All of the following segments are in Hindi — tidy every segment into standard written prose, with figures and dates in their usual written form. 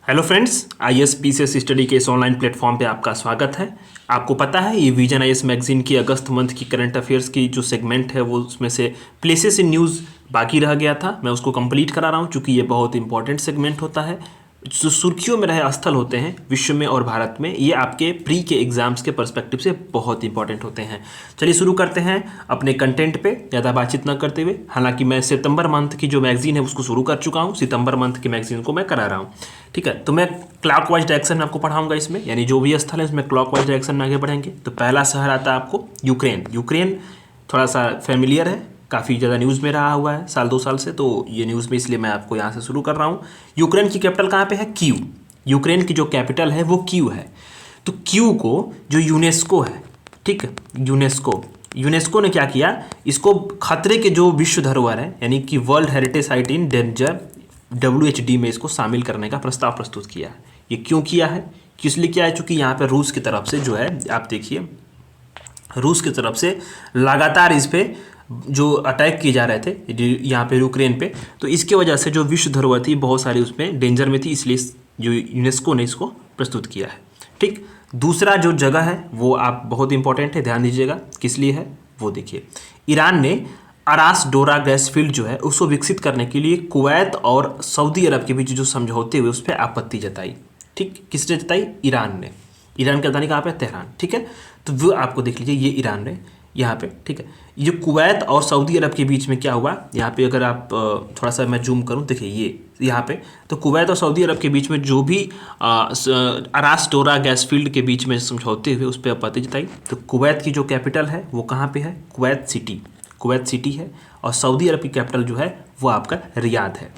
Hello friends, IAS PCS study के इस ऑनलाइन प्लेटफॉर्म पे आपका स्वागत है। आपको पता है ये विजन आईएएस मैगजीन की अगस्त मंथ की करंट अफेयर्स की जो सेगमेंट है वो उसमें से प्लेसेस इन न्यूज़ बाकी रह गया था। मैं उसको कंप्लीट करा रहा हूँ क्योंकि ये बहुत इंपॉर्टेंट सेगमेंट होता है। जो सुर्खियों में रहे स्थल होते हैं विश्व में और भारत में, ये आपके प्री के एग्जाम्स के पर्सपेक्टिव से बहुत इंपॉर्टेंट होते हैं। चलिए शुरू करते हैं अपने कंटेंट पे ज़्यादा बातचीत न करते हुए। हालांकि मैं सितंबर मंथ की जो मैगजीन है उसको शुरू कर चुका हूँ, सितंबर मंथ की मैगजीन को मैं करा रहा हूँ। ठीक है, तो मैं क्लॉक वाइज डायरेक्शन में आपको पढ़ाऊंगा इसमें, यानी जो भी स्थल है उसमें क्लॉक वाइज डायरेक्शन में आगे बढ़ेंगे। तो पहला शहर आता है आपको यूक्रेन। यूक्रेन थोड़ा सा फेमिलियर है, काफ़ी ज़्यादा न्यूज़ में रहा हुआ है साल 2 साल से, तो ये न्यूज़ में इसलिए मैं आपको यहाँ से शुरू कर रहा हूँ। यूक्रेन की कैपिटल कहाँ पे है? कीव। यूक्रेन की जो कैपिटल है वो कीव है। तो कीव को जो यूनेस्को है, ठीक है, यूनेस्को ने क्या किया, इसको खतरे के जो विश्व धरोहर है यानी कि world heritage site in danger WHD में इसको शामिल करने का प्रस्ताव प्रस्तुत किया है। ये क्यों किया है, किस लिए किया है? चूँकि यहाँ पे रूस की तरफ से जो है, आप देखिए रूस की तरफ से लगातार इस पर जो अटैक किए जा रहे थे यहाँ पे यूक्रेन पे, तो इसके वजह से जो विश्व धरोहर थी बहुत सारी उसमें डेंजर में थी, इसलिए जो यूनेस्को ने इसको प्रस्तुत किया है। ठीक, दूसरा जो जगह है वो आप बहुत इंपॉर्टेंट है, ध्यान दीजिएगा किस लिए है वो देखिए। ईरान ने अरास डोरा गैस फील्ड जो है उसको विकसित करने के लिए कुवैत और सऊदी अरब के बीच जो समझौते हुए उस पर आपत्ति जताई। ठीक, किसने जताई? ईरान ने। ईरान की राजधानी कहाँ पे? तेहरान। ठीक है, तो वो आपको देख लीजिए, ये ईरान ने यहाँ पे। ठीक है, ये कुवैत और सऊदी अरब के बीच में क्या हुआ, यहाँ पे अगर आप थोड़ा सा मैं जूम करूँ, देखिए ये यहाँ पे, तो कुवैत और सऊदी अरब के बीच में जो भी अरास डोरा गैस फील्ड के बीच में समझौते हुए उस पर आपत्ति जताई। तो कुवैत की जो कैपिटल है वो कहाँ पे है? कुवैत सिटी है। और सऊदी अरब की कैपिटल जो है वो आपका रियाद है।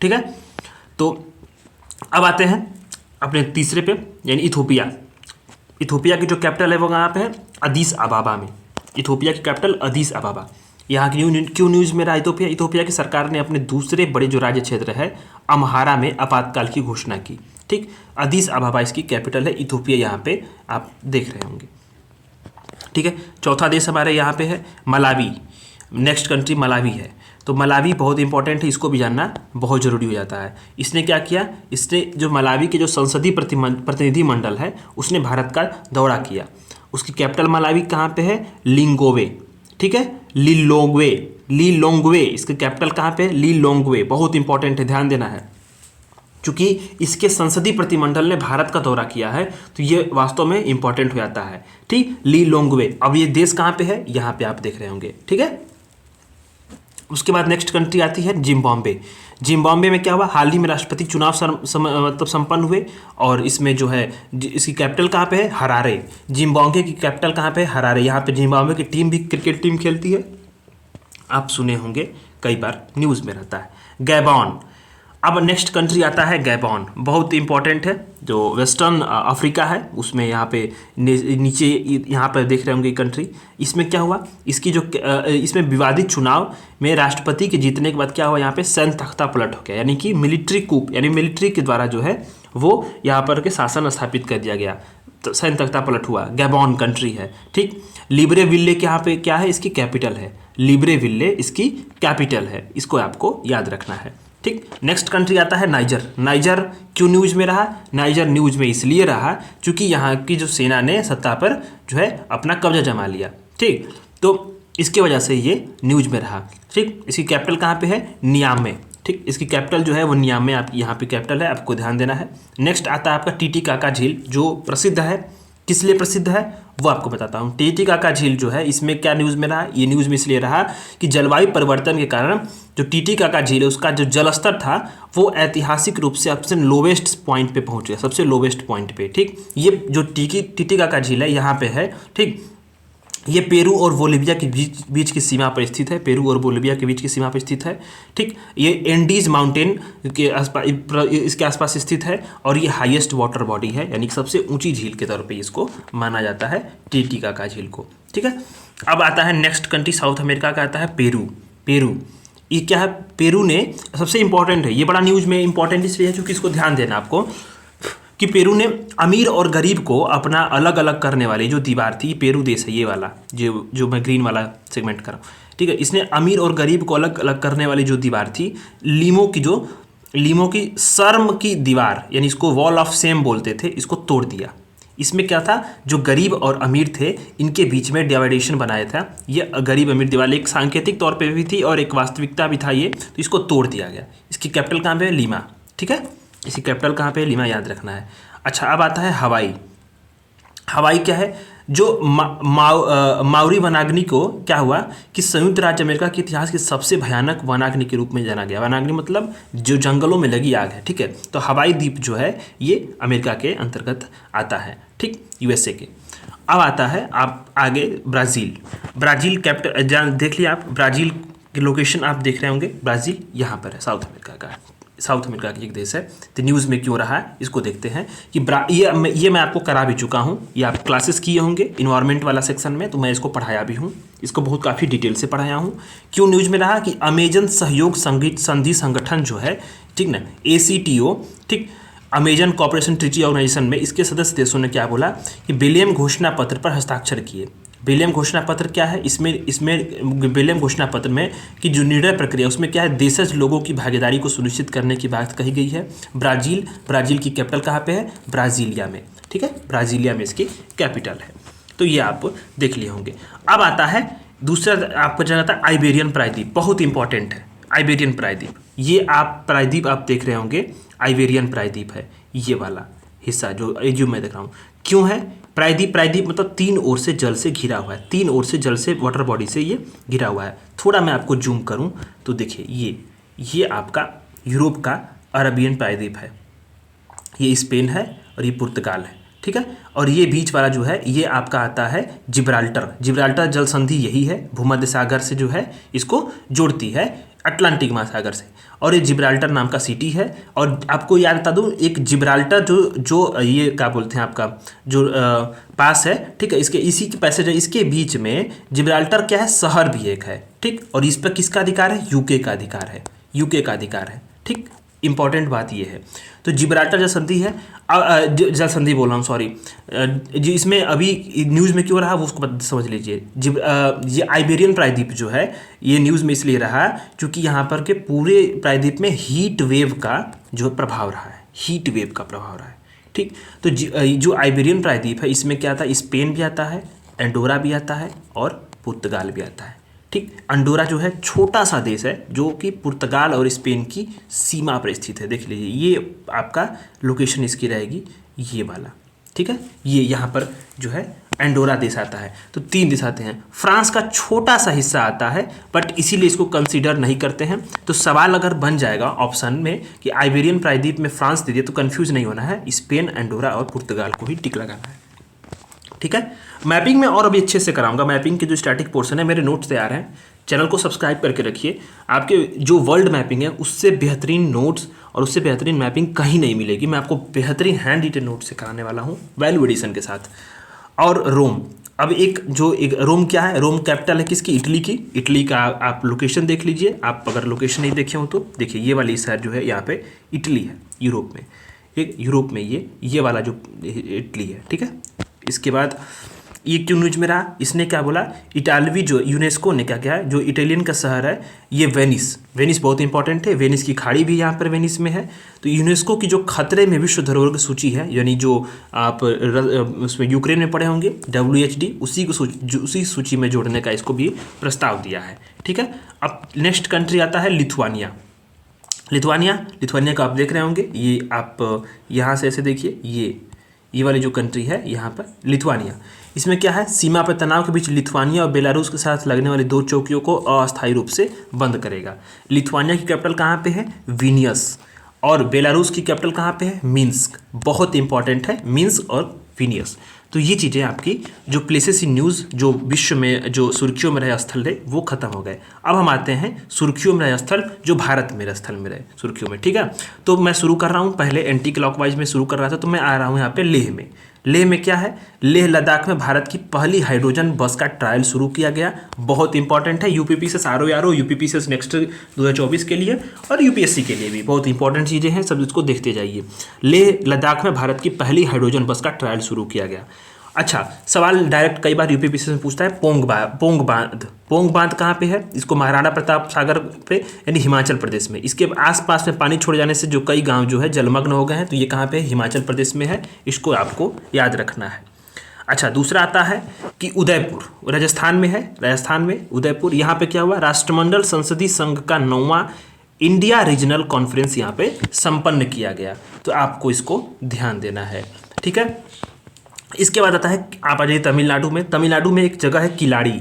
ठीक है, तो अब आते हैं अपने तीसरे पे, यानी इथोपिया। इथोपिया की जो कैपिटल है वो कहाँ पे है? अदीस अबाबा में। इथोपिया की कैपिटल अदीस अबाबा। यहाँ की क्यों न्यूज़ में रहा इथोपिया? इथोपिया की सरकार ने अपने दूसरे बड़े जो राज्य क्षेत्र है अम्हारा में आपातकाल की घोषणा की। ठीक, अदीस अबाबा इसकी कैपिटल है। इथोपिया यहाँ पे आप देख रहे होंगे। ठीक है, चौथा देश हमारे यहाँ पे है मलावी। नेक्स्ट कंट्री मलावी है। तो मलावी बहुत इंपॉर्टेंट है, इसको भी जानना बहुत ज़रूरी हो जाता है। इसने क्या किया, इसने जो मलावी के जो संसदीय प्रतिनिधि मंडल है उसने भारत का दौरा किया। उसकी कैपिटल मलावी कहाँ पे है? लिंगोवे। ठीक है, लीलोंग्वे इसकी कैपिटल कहाँ पे है? लीलोंग्वे। बहुत इंपॉर्टेंट है, ध्यान देना है, क्योंकि इसके संसदीय प्रतिमंडल ने भारत का दौरा किया है तो ये वास्तव में इंपॉर्टेंट हो जाता है। ठीक, लीलोंग्वे। अब ये देश कहाँ पे है? यहाँ पे आप देख रहे होंगे। ठीक है, उसके बाद नेक्स्ट कंट्री आती है जिम्बाब्वे। जिम्बाब्वे में क्या हुआ, हाल ही में राष्ट्रपति चुनाव मतलब संपन्न हुए और इसमें जो है इसकी कैपिटल कहाँ पे है? हरारे। जिम्बाब्वे की कैपिटल कहाँ पे है? हरारे। यहाँ पे जिम्बाब्वे की टीम भी क्रिकेट टीम खेलती है, आप सुने होंगे, कई बार न्यूज़ में रहता है। गैबॉन। अब नेक्स्ट कंट्री आता है गैबॉन, बहुत इंपॉर्टेंट है, जो वेस्टर्न अफ्रीका है उसमें यहाँ पे नीचे यहाँ पर देख रहे होंगे कंट्री। इसमें क्या हुआ, इसकी जो इसमें विवादित चुनाव में राष्ट्रपति के जीतने के बाद क्या हुआ, यहाँ पे सैन्य तख्ता पलट हो गया, यानी कि मिलिट्री कूप, यानी मिलिट्री के द्वारा जो है वो यहाँ पर के शासन स्थापित कर दिया गया, तो सैन्य तख्ता पलट हुआ। गैबॉन कंट्री है। ठीक, लिब्रेविल्ले के यहाँ पे क्या है, इसकी कैपिटल है। लिब्रेविल्ले इसकी कैपिटल है, इसको आपको याद रखना है। ठीक, नेक्स्ट कंट्री आता है नाइजर। नाइजर क्यों न्यूज़ में रहा? नाइजर न्यूज़ में इसलिए रहा क्योंकि यहाँ की जो सेना ने सत्ता पर जो है अपना कब्जा जमा लिया। ठीक, तो इसके वजह से ये न्यूज़ में रहा। ठीक, इसकी कैपिटल कहाँ पे है? नियामे। ठीक, इसकी कैपिटल जो है वो नियामे आप यहाँ पे कैपिटल है, आपको ध्यान देना है। नेक्स्ट आता है आपका टीटीकाका झील, जो प्रसिद्ध है। किस लिए प्रसिद्ध है वो आपको बताता हूँ। टीटीकाका झील जो है इसमें क्या न्यूज़ में रहा? ये न्यूज़ में इसलिए रहा कि जलवायु परिवर्तन के कारण जो टीटीकाका झील है उसका जो जल स्तर था वो ऐतिहासिक रूप से सबसे लोवेस्ट पॉइंट पे पहुँच गया, सबसे लोवेस्ट पॉइंट पे। ठीक, ये जो टीटीकाका झील है यहाँ पे है। ठीक, ये पेरू और बोलिविया के बीच की सीमा पर स्थित है। पेरू और बोलिविया के बीच की सीमा पर स्थित है। ठीक, ये एंडीज माउंटेन के आसपास, इसके आसपास स्थित है और ये हाईएस्ट वाटर बॉडी है, यानी कि सबसे ऊंची झील के तौर पे इसको माना जाता है, टीटीकाका झील को। ठीक है, अब आता है नेक्स्ट कंट्री साउथ अमेरिका का, आता है पेरू। ये क्या है? पेरू ने सबसे इंपॉर्टेंट है, ये बड़ा न्यूज़ में इंपॉर्टेंट इसलिए है क्योंकि इसको ध्यान देना आपको कि पेरू ने अमीर और गरीब को अपना अलग अलग करने वाली जो दीवार थी, पेरू देश है ये वाला, जो मैं ग्रीन वाला सेगमेंट कर रहा हूँ। ठीक है, इसने अमीर और गरीब को अलग अलग करने वाली जो दीवार थी, लीमो की जो लीमो की शर्म की दीवार, यानी इसको वॉल ऑफ शेम बोलते थे, इसको तोड़ दिया। इसमें क्या था, जो गरीब और अमीर थे इनके बीच में डिवाइडेशन बनाया था। ये गरीब अमीर दीवार एक सांकेतिक तौर पे भी थी और एक वास्तविकता भी था ये, तो इसको तोड़ दिया गया। इसकी कैपिटल कहाँ पे है, लीमा, ठीक है, इसकी कैपिटल कहाँ पे है, लीमा, याद रखना है। अच्छा, अब आता है हवाई। हवाई क्या है, जो माउरी वनाग्नि को क्या हुआ कि संयुक्त राज्य अमेरिका के इतिहास की सबसे भयानक वनाग्नि के रूप में जाना गया। वनाग्नि मतलब जो जंगलों में लगी आग है, ठीक है। तो हवाई द्वीप जो है ये अमेरिका के अंतर्गत आता है, ठीक, यूएसए के। अब आता है आप आगे ब्राज़ील। ब्राज़ील कैपिटल देख लिया आप, ब्राज़ील की लोकेशन आप देख रहे होंगे, ब्राज़ील यहाँ पर है, साउथ अमेरिका का, साउथ अमेरिका की एक देश है। तो न्यूज़ में क्यों रहा है इसको देखते हैं कि ये मैं आपको करा भी चुका हूँ, ये आप क्लासेस किए होंगे इन्वायरमेंट वाला सेक्शन में, तो मैं इसको पढ़ाया भी हूँ, इसको बहुत काफ़ी डिटेल से पढ़ाया हूँ। क्यों न्यूज़ में रहा कि अमेजन सहयोग संधि संगठन जो है, ठीक ना, ACTO, ठीक, अमेजन कॉपरेशन ट्रीटी ऑर्गेनाइजेशन में इसके सदस्य देशों ने क्या बोला कि बेलियम घोषणा पत्र पर हस्ताक्षर किए। बेलियम घोषणा पत्र क्या है, इसमें बेलियम घोषणा पत्र में कि जो निर्णय प्रक्रिया उसमें क्या है, देशज लोगों की भागीदारी को सुनिश्चित करने की बात कही गई है। ब्राज़ील की कैपिटल कहाँ पे है, ब्राज़ीलिया में, ठीक है, ब्राज़ीलिया में इसकी कैपिटल है। तो ये आप देख लिए होंगे। अब आता है दूसरा आपका जगह था आइबेरियन प्रायद्वीप, बहुत इंपॉर्टेंट है आइबेरियन प्रायद्वीप। ये आप प्रायद्वीप आप देख रहे होंगे, आइबेरियन प्रायद्वीप है ये वाला हिस्सा जो मैं देख रहा हूँ। क्यों है प्रायद्वीप मतलब तीन ओर से जल से घिरा हुआ है, तीन ओर से जल से, वाटर बॉडी से ये घिरा हुआ है। थोड़ा मैं आपको जूम करूं तो देखिए ये आपका यूरोप का अरबियन प्रायद्वीप है, ये स्पेन है और ये पुर्तगाल है, ठीक है। और ये बीच वाला जो है ये आपका आता है जिब्राल्टर जल संधि यही है, भूमध्य सागर से जो है इसको जोड़ती है अटलांटिक महासागर से, और ये जिब्राल्टर नाम का सिटी है। और आपको याद बता दूं, एक जिब्राल्टर जो ये क्या बोलते हैं आपका जो पास है, ठीक है, इसी के पैसेज है, इसके बीच में जिब्राल्टर क्या है, शहर भी एक है, ठीक। और इस पर किसका अधिकार है, यूके का अधिकार है, ठीक। इंपॉर्टेंट बात ये है। तो जिब्राल्टर जल संधि है, जल संधि बोल रहा हूँ, सॉरी, जो इसमें अभी न्यूज़ में क्यों रहा वो उसको समझ लीजिए। ये आइबेरियन प्रायद्वीप जो है ये न्यूज़ में इसलिए रहा क्योंकि यहाँ पर के पूरे प्रायद्वीप में हीट वेव का प्रभाव रहा है, ठीक। तो जो आइबेरियन प्रायद्वीप है इसमें क्या आता है, स्पेन भी आता है, एंडोरा भी आता है और पुर्तगाल भी आता है, ठीक। अंडोरा जो है छोटा सा देश है जो कि पुर्तगाल और स्पेन की सीमा पर स्थित है, देख लीजिए। ये आपका लोकेशन इसकी रहेगी ये वाला, ठीक है। ये यहाँ पर जो है एंडोरा देश आता है। तो तीन देश आते हैं। फ्रांस का छोटा सा हिस्सा आता है बट इसीलिए इसको कंसीडर नहीं करते हैं। तो सवाल अगर बन जाएगा ऑप्शन में कि आइबेरियन प्रायद्वीप में फ्रांस दे दिए तो कंफ्यूज नहीं होना है, स्पेन, एंडोरा और पुर्तगाल को ही टिक लगाना है, ठीक है। मैपिंग में और अभी अच्छे से कराऊंगा। मैपिंग के जो स्टैटिक पोर्शन है, मेरे नोट्स तैयार हैं, चैनल को सब्सक्राइब करके रखिए। आपके जो वर्ल्ड मैपिंग है उससे बेहतरीन नोट्स और उससे बेहतरीन मैपिंग कहीं नहीं मिलेगी। मैं आपको बेहतरीन हैंड रिटेन नोट से कराने वाला हूँ वैल्यू एडिशन के साथ। और रोम, अब एक रोम क्या है, रोम कैपिटल है किसकी, इटली की। इटली का आप लोकेशन देख लीजिए, आप अगर लोकेशन नहीं देखे हो तो देखिए, ये वाली शहर जो है यहाँ पे इटली है, यूरोप में ये वाला जो इटली है, ठीक है। इसके बाद ये क्यों न्यूज में रहा, इसने क्या बोला, इटालवी जो यूनेस्को ने क्या किया है, जो इटालियन का शहर है ये वेनिस बहुत इंपॉर्टेंट है, वेनिस की खाड़ी भी यहाँ पर वेनिस में है। तो यूनेस्को की जो खतरे में विश्व धरोहर की सूची है, यानी जो आप उसमें यूक्रेन में पढ़े होंगे WHD, उसी सूची में जोड़ने का इसको भी प्रस्ताव दिया है, ठीक है। अब नेक्स्ट कंट्री आता है लिथुआनिया को आप देख रहे होंगे, ये आप यहाँ से ऐसे देखिए, ये वाली जो कंट्री है यहाँ पर लिथुआनिया। इसमें क्या है, सीमा पर तनाव के बीच लिथुआनिया और बेलारूस के साथ लगने वाली दो चौकियों को अस्थायी रूप से बंद करेगा। लिथुआनिया की कैपिटल कहाँ पे है, विनियस, और बेलारूस की कैपिटल कहाँ पे है, मिन्स्क। बहुत इंपॉर्टेंट है मिन्स्क और विनियस। तो ये चीज़ें आपकी जो प्लेसेस इन न्यूज़ जो विश्व में जो सुर्खियों में रहे स्थल रहे वो खत्म हो गए। अब हम आते हैं सुर्खियों में रहे स्थल जो भारत में रहे स्थल में रहे सुर्खियों में, ठीक है। तो मैं शुरू कर रहा हूँ, पहले एंटी क्लॉकवाइज में शुरू कर रहा था, तो मैं आ रहा हूँ यहाँ पे लेह में क्या है, लेह लद्दाख में भारत की पहली हाइड्रोजन बस का ट्रायल शुरू किया गया। बहुत इंपॉर्टेंट है, यूपीपीसीएस आरओ यूपीपीसीएस नेक्स्ट 2024 के लिए और यूपीएससी के लिए भी बहुत इंपॉर्टेंट चीज़ें हैं, सब इसको देखते जाइए। लेह लद्दाख में भारत की पहली हाइड्रोजन बस का ट्रायल शुरू किया गया। अच्छा, सवाल डायरेक्ट कई बार यूपीपीएससी में पूछता है, पोंग बांध कहाँ पे है? इसको महाराणा प्रताप सागर पे यानी हिमाचल प्रदेश में। इसके आसपास में पानी छोड़ जाने से जो कई गांव जो है जलमग्न हो गए हैं, तो ये कहाँ पे है? हिमाचल प्रदेश में है। इसको आपको याद रखना है। अच्छा, दूसरा आता है कि उदयपुर राजस्थान में है। राजस्थान में उदयपुर, यहाँ पे क्या हुआ? राष्ट्रमंडल संसदीय संघ का 9वां इंडिया रीजनल कॉन्फ्रेंस यहाँ पे संपन्न किया गया। तो आपको इसको ध्यान देना है, ठीक है। इसके बाद आता है, आप आ जाइए तमिलनाडु में। तमिलनाडु में एक जगह है किलाड़ी,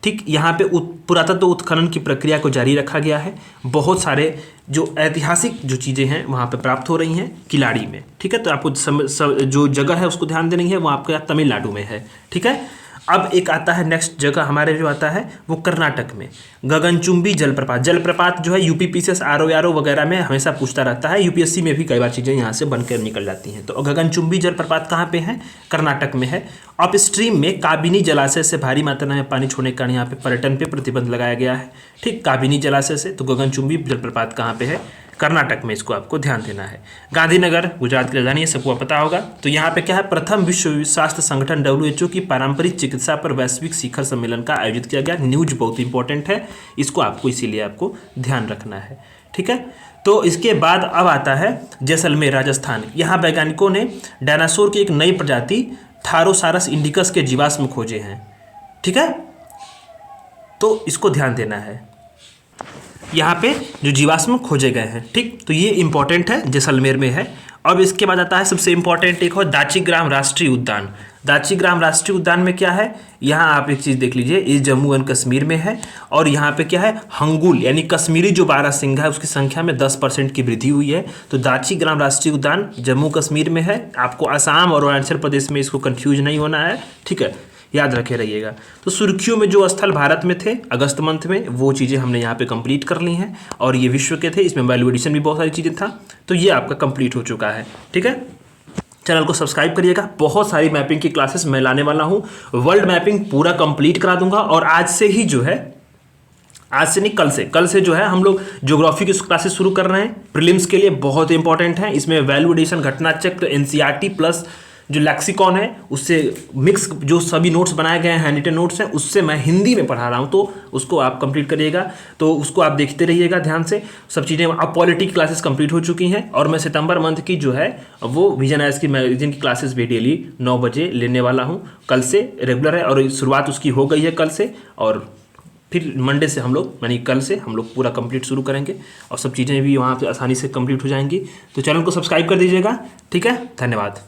ठीक। यहाँ पे पुरातत्व उत्खनन की प्रक्रिया को जारी रखा गया है। बहुत सारे जो ऐतिहासिक जो चीज़ें हैं वहाँ पे प्राप्त हो रही हैं किलाड़ी में, ठीक है। तो आपको जो जगह है उसको ध्यान देनी है, वो आपके यहाँ तमिलनाडु में है, ठीक है। अब एक आता है नेक्स्ट जगह हमारे जो आता है वो कर्नाटक में, गगनचुंबी जलप्रपात। जलप्रपात जो है यूपीपीसीएस आरओ वगैरह में हमेशा पूछता रहता है, यूपीएससी में भी कई बार चीज़ें यहाँ से बनकर निकल जाती हैं। तो गगनचुंबी जलप्रपात कहाँ पे है? कर्नाटक में है। अप स्ट्रीम में काबिनी जलाशय से भारी मात्रा में पानी छोड़ने के कारण यहाँ पे पर्यटन पे प्रतिबंध लगाया गया है, ठीक। काबिनी जलाशय से, तो गगनचुंबी जलप्रपात कहाँ पे है? कर्नाटक में। इसको आपको ध्यान देना है। गांधीनगर गुजरात की राजधानी है, सबको पता होगा। तो यहाँ पे क्या है? प्रथम विश्व स्वास्थ्य संगठन WHO की पारंपरिक चिकित्सा पर वैश्विक शिखर सम्मेलन का आयोजित किया गया। न्यूज बहुत इंपॉर्टेंट है, इसको आपको इसीलिए आपको ध्यान रखना है, ठीक है। तो इसके बाद अब आता है जैसलमेर राजस्थान। यहाँ वैज्ञानिकों ने डायनासोर की एक नई प्रजाति थारोसारस इंडिकस के जीवाश्म खोजे हैं, ठीक है। तो इसको ध्यान देना है, यहाँ पे जो जीवाश्म खोजे गए हैं, ठीक। तो ये इंपॉर्टेंट है, जैसलमेर में है। अब इसके बाद आता है सबसे इंपॉर्टेंट एक हो दाचीग्राम राष्ट्रीय उद्यान। दाचीग्राम राष्ट्रीय उद्यान में क्या है? यहाँ आप एक चीज़ देख लीजिए, ये जम्मू एंड कश्मीर में है। और यहाँ पे क्या है? हंगुल यानी कश्मीरी जो बारहसिंगा है उसकी संख्या में 10% की वृद्धि हुई है। तो दाचीग्राम राष्ट्रीय उद्यान जम्मू कश्मीर में है। आपको असम और अरुणाचल प्रदेश में इसको कन्फ्यूज नहीं होना है, ठीक है, याद रखे रहिएगा। तो सुर्खियों में जो स्थल भारत में थे अगस्त मंथ में, वो चीज़ें हमने यहाँ पे कंप्लीट कर ली हैं। और ये विश्व के थे, इसमें वैल्यू एडिशन भी बहुत सारी चीज़ें था। तो ये आपका कंप्लीट हो चुका है, ठीक है। चैनल को सब्सक्राइब करिएगा, बहुत सारी मैपिंग की क्लासेस मैं लाने वाला हूँ। वर्ल्ड मैपिंग पूरा कंप्लीट करा दूंगा। और आज से ही जो है, आज से नहीं, कल से जो है हम लोग ज्योग्राफी की क्लासेस शुरू कर रहे हैं। प्रीलिम्स के लिए बहुत इंपॉर्टेंट है। इसमें वैल्यू एडिशन, घटना चक्र, एनसीईआरटी प्लस जो लैक्सिकॉन है उससे मिक्स जो सभी नोट्स बनाए गए हैं, हैंडरिटन नोट्स हैं, उससे मैं हिंदी में पढ़ा रहा हूँ। तो उसको आप कंप्लीट करिएगा, तो उसको आप देखते रहिएगा ध्यान से सब चीज़ें। अब पॉलिटी की क्लासेस कंप्लीट हो चुकी हैं। और मैं सितंबर मंथ की जो है वो विजन आईएएस की मैगजीन की क्लासेस भी डेली 9 बजे लेने वाला हूँ। कल से रेगुलर है और शुरुआत उसकी हो गई है कल से। और फिर मंडे से हम लोग, यानी कल से हम लोग पूरा कंप्लीट शुरू करेंगे और सब चीज़ें भी वहाँ पे आसानी से कंप्लीट हो जाएंगी। तो चैनल को सब्सक्राइब कर दीजिएगा, ठीक है। धन्यवाद।